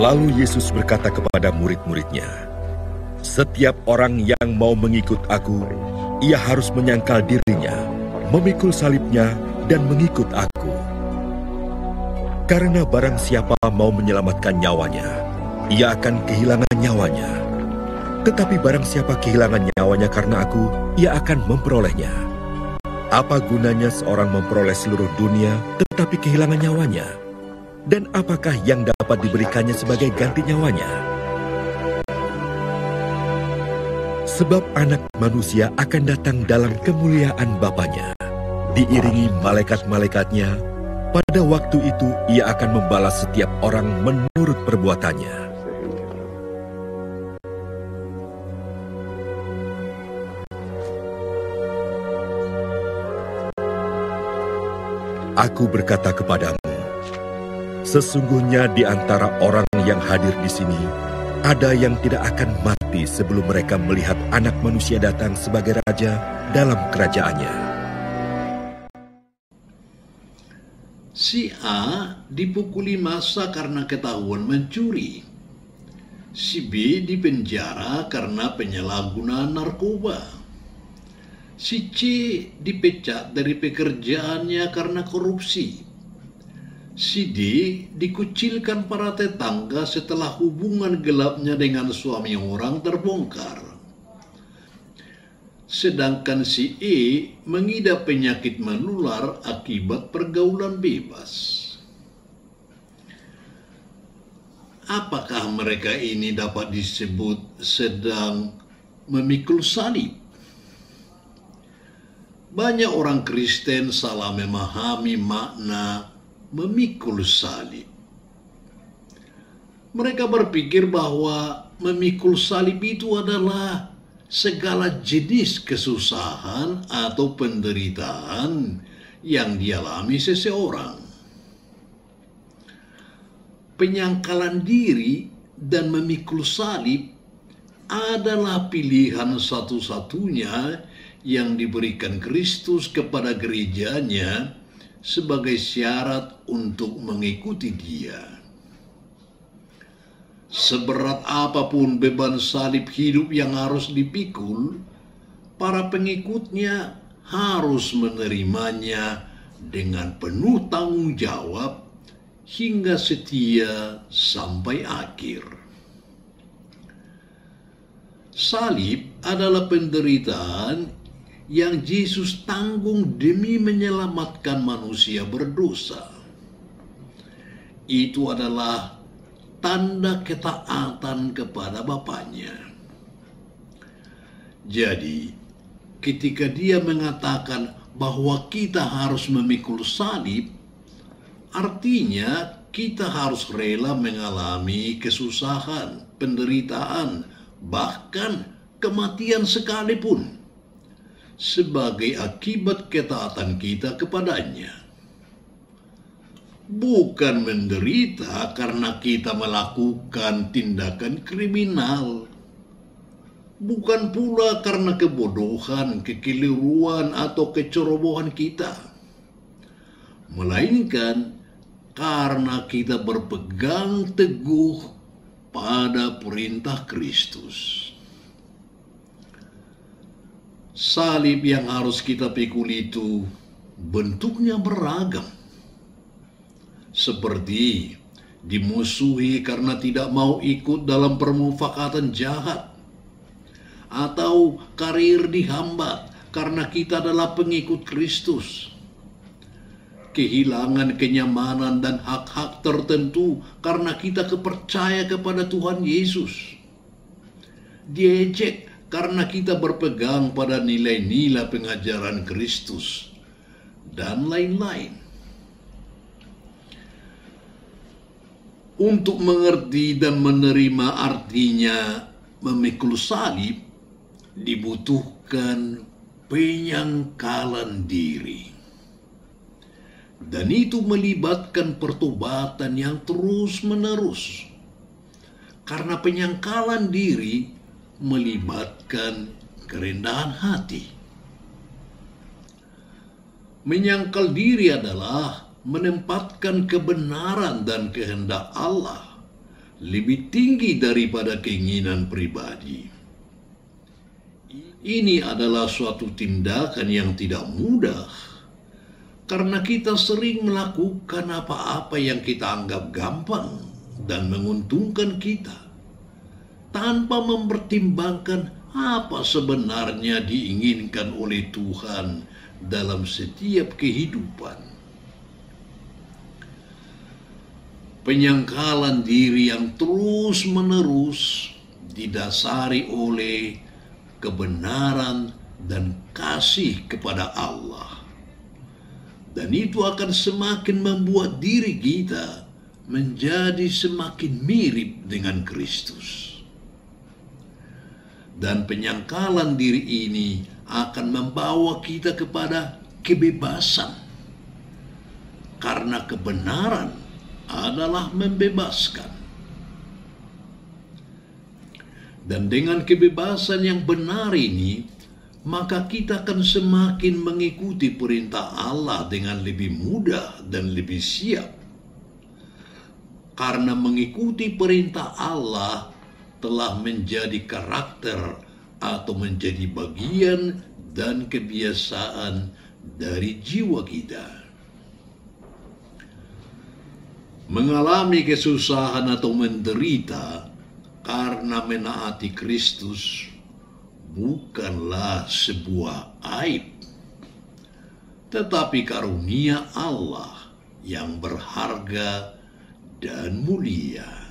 Lalu Yesus berkata kepada murid-muridnya, "Setiap orang yang mau mengikut aku, ia harus menyangkal dirinya, memikul salibnya, dan mengikut aku. Karena barang siapa mau menyelamatkan nyawanya, ia akan kehilangan nyawanya. Tetapi barang siapa kehilangan nyawanya karena aku, ia akan memperolehnya. Apa gunanya seorang memperoleh seluruh dunia, tetapi kehilangan nyawanya? Dan apakah yang dapat diberikannya sebagai ganti nyawanya? Sebab anak manusia akan datang dalam kemuliaan Bapanya, diiringi malaikat-malaikatnya. Pada waktu itu ia akan membalas setiap orang menurut perbuatannya. Aku berkata kepadamu, sesungguhnya di antara orang yang hadir di sini, ada yang tidak akan mati sebelum mereka melihat Anak Manusia datang sebagai Raja dalam kerajaannya." Si A dipukuli massa karena ketahuan mencuri. Si B dipenjara karena penyalahgunaan narkoba. Si C dipecat dari pekerjaannya karena korupsi. Si D dikucilkan para tetangga setelah hubungan gelapnya dengan suami orang terbongkar. Sedangkan si E mengidap penyakit menular akibat pergaulan bebas. Apakah mereka ini dapat disebut sedang memikul salib? Banyak orang Kristen salah memahami makna memikul salib. Mereka berpikir bahwa memikul salib itu adalah segala jenis kesusahan atau penderitaan yang dialami seseorang. Penyangkalan diri dan memikul salib adalah pilihan satu-satunya yang diberikan Kristus kepada gerejanya sebagai syarat untuk mengikuti Dia. Seberat apapun beban salib hidup yang harus dipikul, para pengikutnya harus menerimanya dengan penuh tanggung jawab hingga setia sampai akhir. Salib adalah penderitaan yang Yesus tanggung demi menyelamatkan manusia berdosa. Itu adalah tanda ketaatan kepada Bapaknya. Jadi, ketika Dia mengatakan bahwa kita harus memikul salib, artinya kita harus rela mengalami kesusahan, penderitaan, bahkan kematian sekalipun sebagai akibat ketaatan kita kepadanya. Bukan menderita karena kita melakukan tindakan kriminal. Bukan pula karena kebodohan, kekeliruan, atau kecerobohan kita. Melainkan karena kita berpegang teguh pada perintah Kristus. Salib yang harus kita pikul itu bentuknya beragam. Seperti dimusuhi karena tidak mau ikut dalam permufakatan jahat, atau karir dihambat karena kita adalah pengikut Kristus, kehilangan kenyamanan dan hak-hak tertentu karena kita percaya kepada Tuhan Yesus, diejek karena kita berpegang pada nilai-nilai pengajaran Kristus, dan lain-lain. Untuk mengerti dan menerima artinya memikul salib, dibutuhkan penyangkalan diri. Dan itu melibatkan pertobatan yang terus-menerus. Karena penyangkalan diri melibatkan kerendahan hati. Menyangkal diri adalah menempatkan kebenaran dan kehendak Allah lebih tinggi daripada keinginan pribadi. Ini adalah suatu tindakan yang tidak mudah, karena kita sering melakukan apa-apa yang kita anggap gampang dan menguntungkan kita, tanpa mempertimbangkan apa sebenarnya diinginkan oleh Tuhan dalam setiap kehidupan. Penyangkalan diri yang terus-menerus didasari oleh kebenaran dan kasih kepada Allah. Dan itu akan semakin membuat diri kita menjadi semakin mirip dengan Kristus. Dan penyangkalan diri ini akan membawa kita kepada kebebasan. Karena kebenaran adalah membebaskan. Dan dengan kebebasan yang benar ini, maka kita akan semakin mengikuti perintah Allah dengan lebih mudah dan lebih siap. Karena mengikuti perintah Allah telah menjadi karakter atau menjadi bagian dan kebiasaan dari jiwa kita. Mengalami kesusahan atau menderita karena menaati Kristus bukanlah sebuah aib, tetapi karunia Allah yang berharga dan mulia.